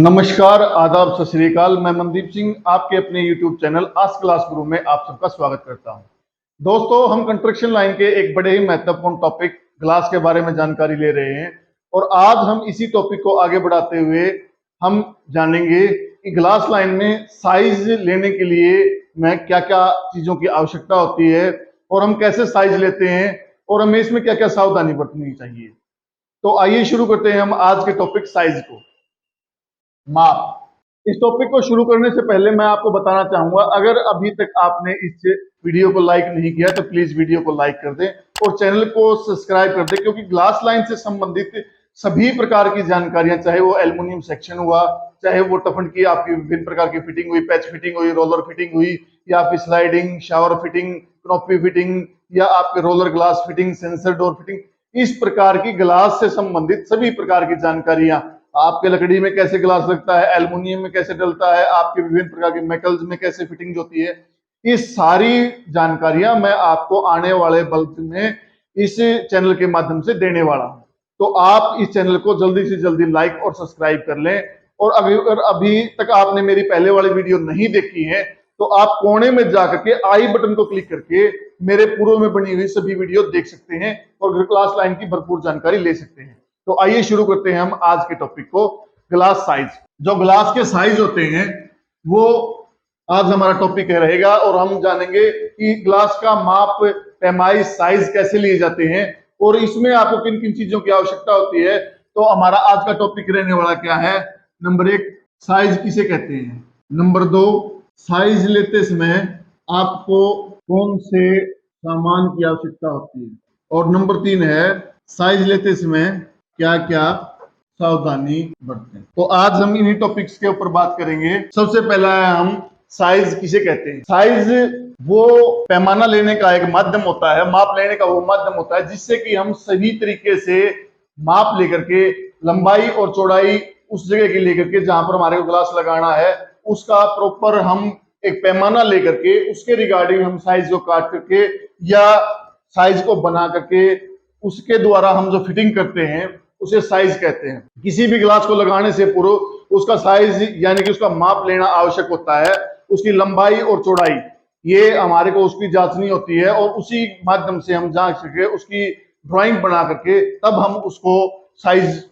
नमस्कार, आदाब, सत श्री अकाल। मैं मनदीप सिंह आपके अपने YouTube चैनल आस्क क्लास गुरु में आप सबका स्वागत करता हूं। दोस्तों, हम कंस्ट्रक्शन लाइन के एक बड़े ही महत्वपूर्ण टॉपिक ग्लास के बारे में जानकारी ले रहे हैं और आज हम इसी टॉपिक को आगे बढ़ाते हुए हम जानेंगे कि ग्लास लाइन में साइज लेने के लिए में क्या क्या चीजों की आवश्यकता होती है और हम कैसे साइज लेते हैं और हमें इसमें क्या क्या सावधानी बरतनी चाहिए। तो आइए शुरू करते हैं हम आज के टॉपिक साइज को। माप। इस टॉपिक को शुरू करने से पहले मैं आपको बताना चाहूंगा, अगर अभी तक आपने इस वीडियो को लाइक नहीं किया तो प्लीज वीडियो को लाइक कर दें और चैनल को सब्सक्राइब कर दें, क्योंकि ग्लास लाइन से संबंधित सभी प्रकार की जानकारियां, चाहे वो एल्युमिनियम सेक्शन हुआ, चाहे वो टफन की आपकी विभिन्न प्रकार की फिटिंग हुई, पैच फिटिंग हुई, रोलर फिटिंग हुई, या आपकी स्लाइडिंग, शावर फिटिंग, क्नोपी फिटिंग, या आपके roller glass fitting, sensor door fitting, इस प्रकार की ग्लास से संबंधित सभी प्रकार की जानकारियां, आपके लकड़ी में कैसे ग्लास लगता है, एल्युमिनियम में कैसे डलता है, आपके विभिन्न प्रकार के मेटल्स में कैसे फिटिंग होती है, ये सारी जानकारियां मैं आपको आने वाले वक्त में इस चैनल के माध्यम से देने वाला हूं। तो आप इस चैनल को जल्दी से जल्दी लाइक और सब्सक्राइब कर लें और अगर अभी तक आपने मेरी पहले वाली वीडियो नहीं देखी है तो आप कोने में जाकर के आई बटन को क्लिक करके मेरे पूर्व में बनी हुई सभी वीडियो देख सकते हैं और ग्लास लाइन की भरपूर जानकारी ले सकते हैं। तो आइए शुरू करते हैं हम आज के टॉपिक को, ग्लास साइज। जो ग्लास के साइज होते हैं वो आज हमारा टॉपिक रहेगा और हम जानेंगे कि ग्लास का माप, पैमाइश, साइज कैसे लिए जाते हैं और इसमें आपको किन किन चीजों की आवश्यकता होती है। तो हमारा आज का टॉपिक रहने वाला क्या है? नंबर 1, साइज किसे कहते हैं। नंबर 2, साइज लेते समय आपको कौन से सामान की आवश्यकता होती है। और नंबर 3 है, साइज लेते समय क्या क्या सावधानी बरतें। तो आज हम इन्हीं टॉपिक्स के ऊपर बात करेंगे। सबसे पहला है, हम साइज किसे कहते हैं। साइज वो पैमाना लेने का एक माध्यम होता है, माप लेने का वो माध्यम होता है जिससे कि हम सही तरीके से माप लेकर के लंबाई और चौड़ाई उस जगह की लेकर के जहां पर हमारे को ग्लास लगाना है उसका प्रॉपर हम एक पैमाना लेकर के उसके रिगार्डिंग हम साइज को काट करके या साइज को बना करके उसके द्वारा हम जो फिटिंग करते हैं उसे साइज कहते हैं। किसी भी ग्लास को लगाने से पूर्व उसका साइज यानी कि उसका माप लेना आवश्यक होता है, उसकी लंबाई और चौड़ाई ये हमारे को उसकी जांचनी होती है और उसी माध्यम से हम जांच करके उसकी ड्राइंग बना करके तब हम उसको साइज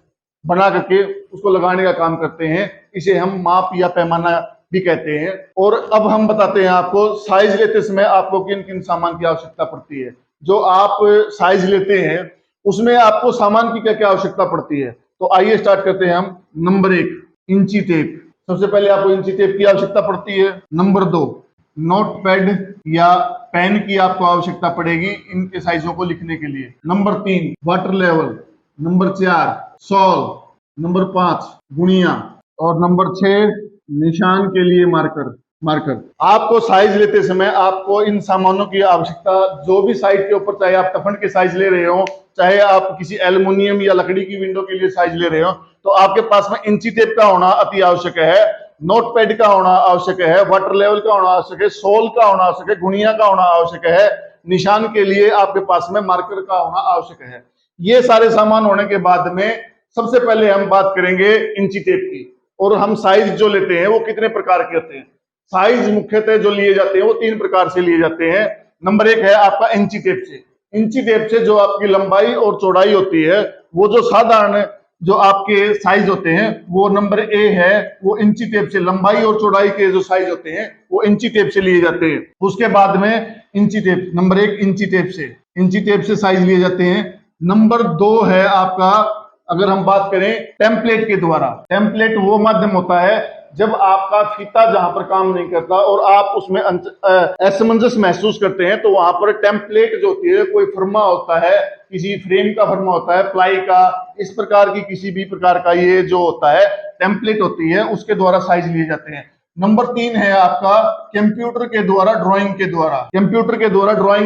बना करके उसको लगाने का काम करते हैं। इसे हम माप या पैमाना भी कहते हैं। और अब हम बताते हैं आपको साइज लेते समय आपको किन किन सामान की आवश्यकता पड़ती है। जो आप साइज लेते हैं उसमें आपको सामान की क्या क्या आवश्यकता पड़ती है। तो आइए स्टार्ट करते हैं हम। नंबर 1, इंची टेप। सबसे पहले आपको इंची टेप की आवश्यकता पड़ती है। नंबर 2, नोट पैड या पेन की आपको आवश्यकता पड़ेगी इनके साइजों को लिखने के लिए। Number 3, water level. नंबर 4, सॉल। नंबर 5, गुणिया। और नंबर 6, निशान के लिए मार्कर। आपको साइज लेते समय आपको इन सामानों की आवश्यकता, जो भी साइड के ऊपर, चाहे आप टफन के साइज ले रहे हो, चाहे आप किसी एल्युमिनियम या लकड़ी की विंडो के लिए साइज ले रहे हो, तो आपके पास में इंची टेप का होना अति आवश्यक है, नोट पैड का होना आवश्यक है, वाटर लेवल का होना आवश्यक है, सोल का होना आवश्यक है, गुणिया का होना आवश्यक है, निशान के लिए आपके पास में मार्कर का होना आवश्यक है। ये सारे सामान होने के बाद में सबसे पहले हम बात करेंगे इंची टेप की। और हम साइज जो लेते हैं वो कितने प्रकार के होते हैं। साइज मुख्यतः जो लिए जाते हैं वो 3 प्रकार से लिए जाते हैं। नंबर 1 है आपका इंची टेप से। इंची टेप से जो आपकी लंबाई और चौड़ाई होती है, वो जो साधारण जो आपके साइज होते हैं वो नंबर ए है, वो इंची टेप से लंबाई और चौड़ाई के जो साइज होते हैं वो इंची टेप से लिए जाते हैं। उसके बाद में इंची टेप, नंबर 1 इंची टेप से साइज लिए जाते हैं। नंबर 2 है आपका, अगर हम बात करें टेम्पलेट के द्वारा। टेम्पलेट वो माध्यम होता है जब आपका फीता जहां पर काम नहीं करता और आप उसमें असमंजस महसूस करते हैं, तो वहां पर टेम्पलेट जो होती है, कोई फर्मा होता है, किसी फ्रेम का फर्मा होता है, प्लाई का, इस प्रकार की किसी भी प्रकार का ये जो होता है टेम्पलेट होती है, उसके द्वारा साइज लिए जाते हैं। नंबर 3 है आपका कंप्यूटर के द्वारा ड्राइंग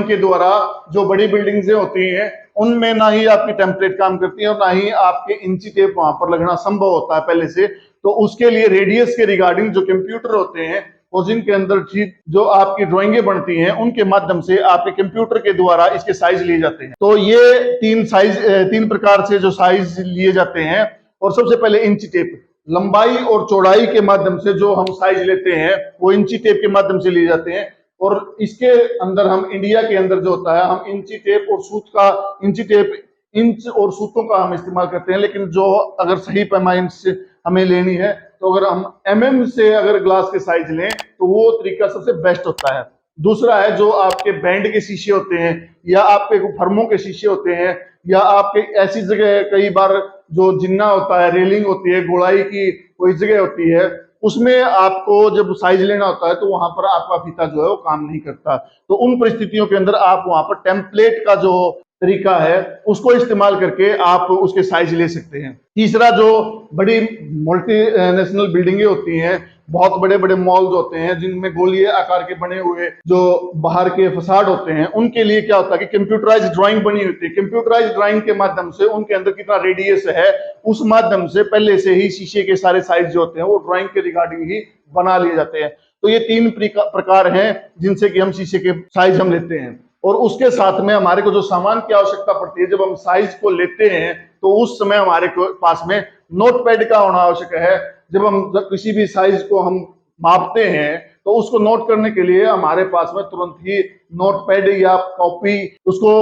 के द्वारा जो बड़ी बिल्डिंग्स होती हैं उनमें ना ही आपकी टेम्पलेट काम करती है और ना ही आपके इंची टेप वहां पर लगना संभव होता है पहले से। तो उसके लिए रेडियस के रिगार्डिंग जो कंप्यूटर होते हैं और जिनके अंदर जो आपकी ड्राइंगें बनती हैं उनके माध्यम से आपके कंप्यूटर के द्वारा इसके साइज लिए जाते हैं। तो ये 3 प्रकार से जो साइज लिए जाते हैं। और सबसे पहले इंची टेप। लंबाई और चौड़ाई के माध्यम से जो हम साइज लेते हैं वो इंची टेप के माध्यम से लिए जाते हैं। और इसके अंदर हम इंडिया के अंदर जो होता है हम इंची टेप और सूत का इंची टेप इंच और सूतों का हम इस्तेमाल करते हैं। लेकिन जो अगर सही पैमाने से हमें लेनी है तो अगर हम एमएम से अगर ग्लास के साइज लें तो वो तरीका सबसे बेस्ट होता है। दूसरा है जो आपके बैंड के शीशे होते हैं या आपके फर्मों के शीशे होते हैं या आपके ऐसी जगह कई बार जो जिन्ना होता है, रेलिंग होती है, गोलाई की कोई जगह होती है, उसमें आपको जब साइज लेना होता है तो वहां पर आपका फीता जो है वो काम नहीं करता। तो उन परिस्थितियों के अंदर आप वहां पर टेम्पलेट का जो तरीका है उसको इस्तेमाल करके आप उसके साइज ले सकते हैं। तीसरा, जो बड़ी मल्टीनेशनल बिल्डिंगें होती हैं, बहुत बड़े बड़े मॉल्स होते हैं जिनमें गोलीय आकार के बने हुए जो बाहर के फसाड होते हैं, उनके लिए क्या होता है कि कंप्यूटराइज ड्राइंग बनी होती है। कंप्यूटराइज ड्राइंग के माध्यम से उनके अंदर कितना रेडियस है उस माध्यम से पहले से ही शीशे के सारे साइज जो होते हैं वो ड्राइंग के रिगार्डिंग ही बना लिए जाते हैं। तो ये 3 प्रकार हैं जिनसे कि हम शीशे के साइज हम लेते हैं। और उसके साथ में हमारे को जो सामान की आवश्यकता पड़ती है, जब हम साइज को लेते हैं तो उस समय हमारे पास में नोटपैड का होना आवश्यक है। जब हम किसी भी साइज को हम मापते हैं तो उसको नोट करने के लिए हमारे पास में तुरंत ही नोटपैड या कॉपी उसको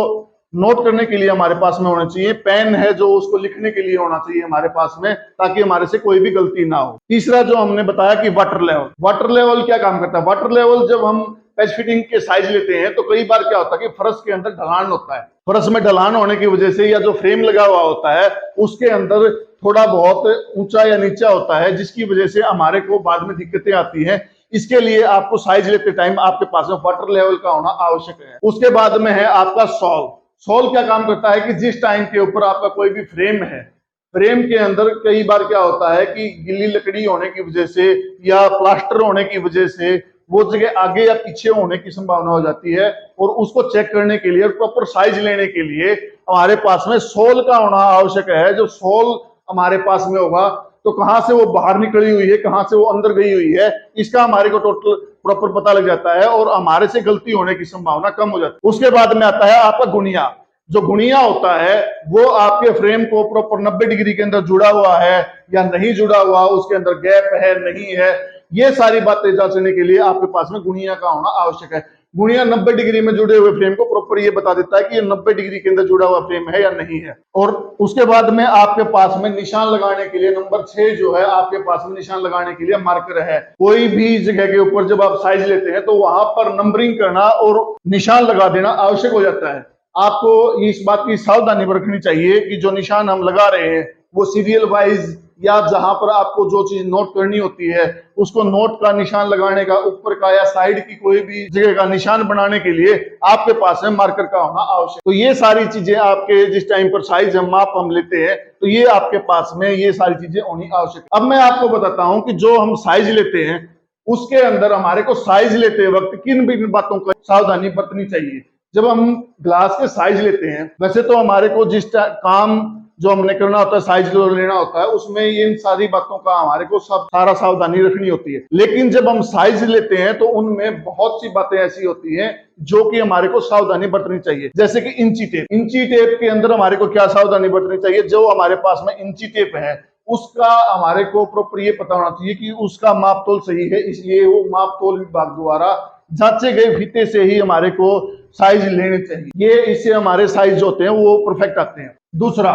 नोट करने के लिए हमारे पास में होना चाहिए। पेन है जो उसको लिखने के लिए होना चाहिए हमारे पास में, ताकि हमारे से कोई भी गलती ना हो। तीसरा जो हमने बताया कि वाटर लेवल क्या काम करता है। वाटर लेवल जब हम पैच फिटिंग के साइज लेते हैं तो कई बार क्या होता है कि फर्श के अंदर ढलान होता है। फर्श में ढलान होने की वजह से या जो फ्रेम लगा हुआ होता है उसके अंदर थोड़ा बहुत ऊंचा या नीचा होता है, जिसकी वजह से हमारे को बाद में दिक्कतें आती हैं। इसके लिए आपको साइज लेते टाइम आपके पास में वाटर लेवल का होना आवश्यक है। उसके बाद में है आपका सॉल क्या काम करता है कि जिस टाइम के ऊपर आपका कोई भी फ्रेम है, फ्रेम के अंदर कई बार क्या होता है कि गिल्ली लकड़ी होने की वजह से या प्लास्टर होने की वजह से वो जगह आगे या पीछे होने की संभावना हो जाती है। और उसको चेक करने के लिए और प्रॉपर साइज लेने के लिए हमारे पास में सोल का होना आवश्यक है। जो सोल हमारे पास में होगा तो कहां से वो बाहर निकली हुई है, कहां से वो अंदर गई हुई है, इसका हमारे को टोटल प्रॉपर पता लग जाता है और हमारे से गलती होने की संभावना कम हो जाती है। उसके बाद में आता है आपका गुणिया। जो गुणिया होता है वो आपके फ्रेम को प्रॉपर 90 डिग्री के अंदर जुड़ा हुआ है या नहीं जुड़ा हुआ, उसके अंदर गैप है नहीं है, ये सारी बातें जांचने के लिए आपके पास में गुणिया का होना आवश्यक है। गुणिया 90 डिग्री में जुड़े हुए फ्रेम को प्रॉपर ये बता देता है कि ये 90 डिग्री के अंदर जुड़ा हुआ फ्रेम है या नहीं है। और उसके बाद में आपके पास में निशान लगाने के लिए नंबर 6 जो है आपके पास में निशान लगाने के लिए मार्कर है। कोई भी जगह के ऊपर जब आप साइज लेते हैं तो वहां पर नंबरिंग करना और निशान लगा देना आवश्यक हो जाता है। आपको इस बात की सावधानी रखनी चाहिए कि जो निशान हम लगा रहे हैं वो सीरियल वाइज या जहां पर आपको जो चीज नोट करनी होती है उसको नोट का निशान लगाने का, ऊपर का या साइड की कोई भी जगह का निशान बनाने के लिए आपके पास में मार्कर का होना आवश्यक। तो ये सारी चीजें आपके जिस टाइम पर साइज हम माप हम लेते हैं तो ये आपके पास में ये सारी चीजें होनी आवश्यक। अब मैं आपको बताता हूं कि जो हम साइज लेते हैं उसके अंदर हमारे को साइज लेते वक्त किन भी बातों का सावधानी बरतनी चाहिए। जब हम ग्लास के साइज लेते हैं, वैसे तो हमारे को जिस काम जो हमने करना होता है, साइज जो लेना होता है, उसमें इन सारी बातों का हमारे को सारा सावधानी रखनी होती है। लेकिन जब हम साइज लेते हैं तो उनमें बहुत सी बातें ऐसी होती हैं जो कि हमारे को सावधानी बरतनी चाहिए। जैसे कि इंची टेप के अंदर हमारे को क्या सावधानी बरतनी चाहिए। जो हमारे पास में इंची टेप है उसका हमारे को प्रॉपर ये पता होना चाहिए कि उसका माप तोल सही है, इसलिए वो माप तोल विभाग द्वारा जांचे गए फीते से ही हमारे को साइज लेने चाहिए। ये इससे हमारे साइज जो होते हैं वो परफेक्ट आते हैं। दूसरा,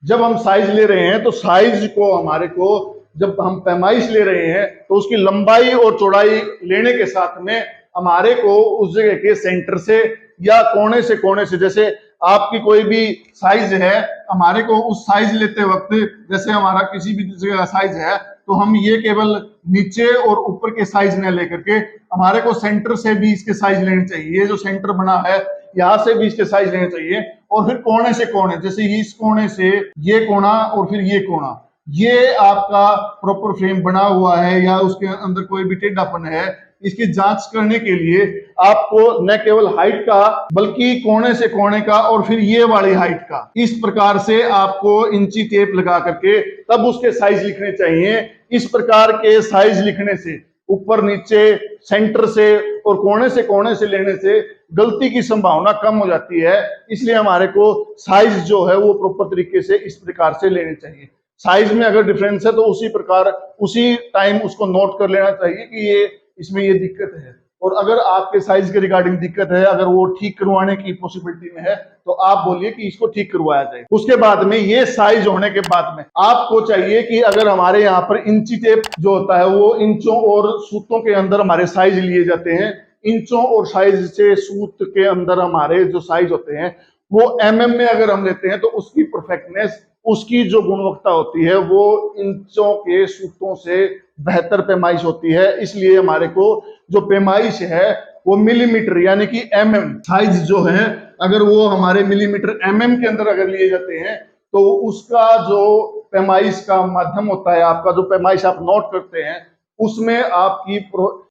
जब हम साइज ले रहे हैं तो साइज को हमारे को जब हम पैमाइश ले रहे हैं तो उसकी लंबाई और चौड़ाई लेने के साथ में हमारे को उस जगह के सेंटर से या कोने से, जैसे आपकी कोई भी साइज है, हमारे को उस साइज लेते वक्त जैसे हमारा किसी भी जगह साइज है तो हम ये केवल नीचे और ऊपर के साइज न लेकर के हमारे को सेंटर से भी इसके साइज लेने चाहिए। ये जो सेंटर बना है यहाँ से भी इसके साइज लेने चाहिए। और फिर कोने से कोने, जैसे इस कोने से ये कोना और फिर ये कोना, ये आपका प्रॉपर फ्रेम बना हुआ है या उसके अंदर कोई भी टेढ़ापन है, इसकी जांच करने के लिए आपको न केवल हाइट का बल्कि कोने से कोने का और फिर ये वाली हाइट का, इस प्रकार से आपको इंची टेप लगा करके तब उसके साइज लिखने चाहिए। इस प्रकार के साइज लिखने से ऊपर नीचे सेंटर से और कोने से लेने से गलती की संभावना कम हो जाती है। इसलिए हमारे को साइज जो है वो प्रॉपर तरीके से इस प्रकार से लेने चाहिए। साइज में अगर डिफरेंस है तो उसी प्रकार उसी टाइम उसको नोट कर लेना चाहिए कि ये इसमें ये दिक्कत है। और अगर आपके साइज के रिगार्डिंग दिक्कत है, अगर वो ठीक करवाने की पॉसिबिलिटी में है, तो आप बोलिए कि इसको ठीक करवाया जाए। उसके बाद में ये साइज होने के बाद में आपको चाहिए कि अगर हमारे यहाँ पर इंची टेप जो होता है वो इंचों और सूतों के अंदर हमारे साइज लिए जाते हैं। इंचों और साइज से सूत के अंदर हमारे जो साइज होते हैं वो एमएम में अगर हम लेते हैं तो उसकी परफेक्टनेस, उसकी जो गुणवत्ता होती है वो इंचों के सूतों से बेहतर पैमाइश होती है। इसलिए हमारे को जो पैमाइश है वो मिलीमीटर यानी कि एमएम साइज जो है, अगर वो हमारे मिलीमीटर एमएम के अंदर अगर लिए जाते हैं तो उसका जो पैमाइश का माध्यम होता है, आपका जो पैमाइश आप नोट करते हैं उसमें आपकी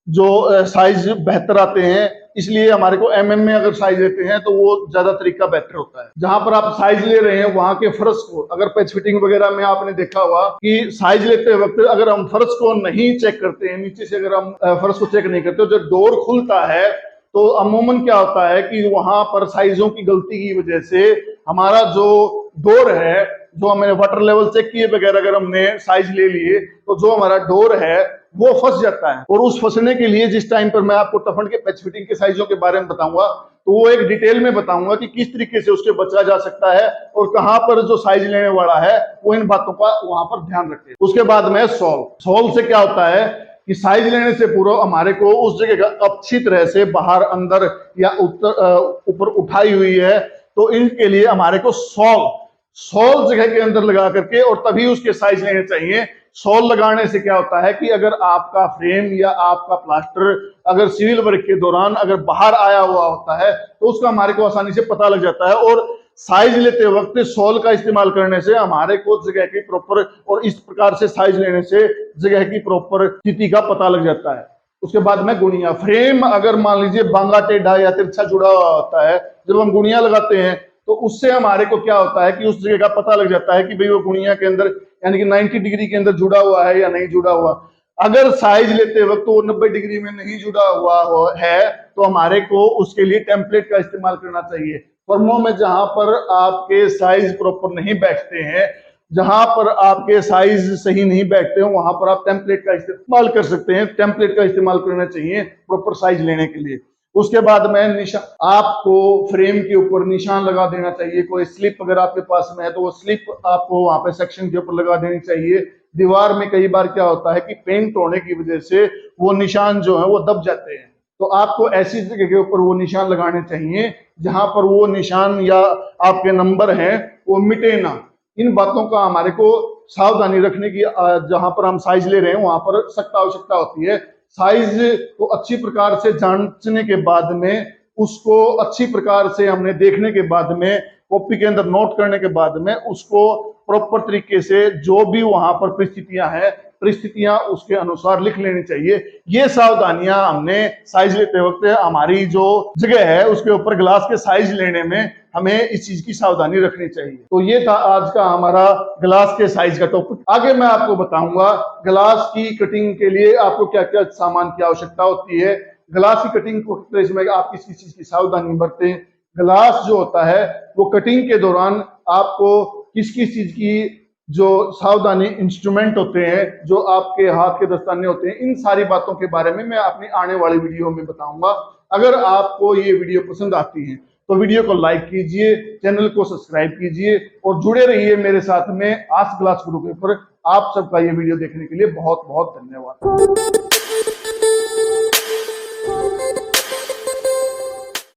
जो साइज बेहतर आते हैं। इसलिए हमारे को एमएम में अगर साइज लेते हैं तो वो ज्यादा तरीका बेहतर होता है। जहां पर आप साइज ले रहे हैं वहां के फर्श को, अगर पैच फिटिंग वगैरह में आपने देखा हुआ कि साइज लेते वक्त अगर हम फर्श को नहीं चेक करते हैं, नीचे से अगर हम फर्श को चेक नहीं करते, जब डोर खुलता है तो अमूमन क्या होता है कि वहां पर साइजों की गलती की वजह से हमारा जो डोर है, जो हमने वाटर लेवल चेक किए वगैरह अगर हमने साइज ले लिए तो जो हमारा डोर है वो फंस जाता है। और उस फंसने के लिए जिस टाइम पर मैं आपको टफन के पैच फिटिंग के साइजों के बारे में बताऊंगा तो वो एक डिटेल में बताऊंगा कि किस तरीके से उसके बचा जा सकता है और कहां पर जो साइज लेने वाला है वो इन बातों का वहां पर ध्यान रखे। उसके बाद में सॉल्व से क्या होता है कि साइज लेने से पूर्व हमारे को उस जगह का अच्छी तरह से बाहर अंदर या ऊपर उठाई हुई है तो इनके लिए हमारे को सॉल जगह के अंदर लगा करके और तभी उसके साइज लेने चाहिए। सॉल लगाने से क्या होता है कि अगर आपका फ्रेम या आपका प्लास्टर अगर सिविल वर्क के दौरान अगर बाहर आया हुआ होता है तो उसका हमारे को आसानी से पता लग जाता है। और साइज लेते वक्त सॉल का इस्तेमाल करने से हमारे को जगह की प्रॉपर और इस प्रकार से साइज लेने से जगह की प्रॉपर स्थिति का पता लग जाता है। उसके बाद में गुणिया, फ्रेम अगर मान लीजिए बांगा टेढ़ा या तिरछा जुड़ा हुआ होता है, जब हम गुणिया लगाते हैं तो उससे हमारे को क्या होता है कि उस जगह का पता लग जाता है कि भाई वो गुणिया के अंदर यानी कि 90 डिग्री के अंदर जुड़ा हुआ है या नहीं जुड़ा हुआ। अगर साइज लेते वक्त वो 90 डिग्री में नहीं जुड़ा हुआ है तो हमारे को उसके लिए टेम्पलेट का इस्तेमाल करना चाहिए। फर्मों में जहां पर आपके साइज प्रॉपर नहीं बैठते हैं, जहां पर आपके साइज सही नहीं बैठते हैं, वहां पर आप टेम्पलेट का इस्तेमाल कर सकते हैं। टेम्पलेट का इस्तेमाल करना चाहिए प्रॉपर साइज लेने के लिए। उसके बाद में निशान, आपको फ्रेम के ऊपर निशान लगा देना चाहिए। कोई स्लिप अगर आपके पास में है तो वो स्लिप आपको वहां पे सेक्शन के ऊपर लगा देनी चाहिए। दीवार में कई बार क्या होता है कि पेंट होने की वजह से वो निशान जो है वो दब जाते हैं, तो आपको ऐसी जगह के ऊपर वो निशान लगाने चाहिए जहां पर वो निशान या आपके नंबर हैं वो मिटे ना। इन बातों का हमारे को सावधानी रखने की, जहां पर हम साइज ले रहे हैं वहां पर सख्त आवश्यकता होती है। साइज को अच्छी प्रकार से जांचने के बाद में, उसको अच्छी प्रकार से हमने देखने के बाद में, कॉपी के अंदर नोट करने के बाद में उसको प्रॉपर तरीके से जो भी वहां पर परिस्थितियां उसके अनुसार लिख लेनी चाहिए। ये सावधानियां हमने साइज लेते वक्त हमारी जो जगह है उसके ऊपर ग्लास के साइज लेने में हमें इस चीज की सावधानी रखनी चाहिए। तो ये था आज का हमारा ग्लास के साइज का टॉपिक। आगे मैं आपको बताऊंगा ग्लास की कटिंग के लिए आपको क्या क्या सामान की आवश्यकता होती है, ग्लास की कटिंग को इसमें आप किस किस चीज की सावधानी बरतें, ग्लास जो होता है वो कटिंग के दौरान आपको किस किस चीज की जो सावधानी, इंस्ट्रूमेंट होते हैं जो आपके हाथ के दस्ताने होते हैं, इन सारी बातों के बारे में मैं अपनी आने वाली वीडियो में बताऊंगा। अगर आपको ये वीडियो पसंद आती है तो वीडियो को लाइक कीजिए, चैनल को सब्सक्राइब कीजिए और जुड़े रहिए मेरे साथ में आस्क ग्लास गुरु के ऊपर। आप सबका ये वीडियो देखने के लिए बहुत बहुत धन्यवाद।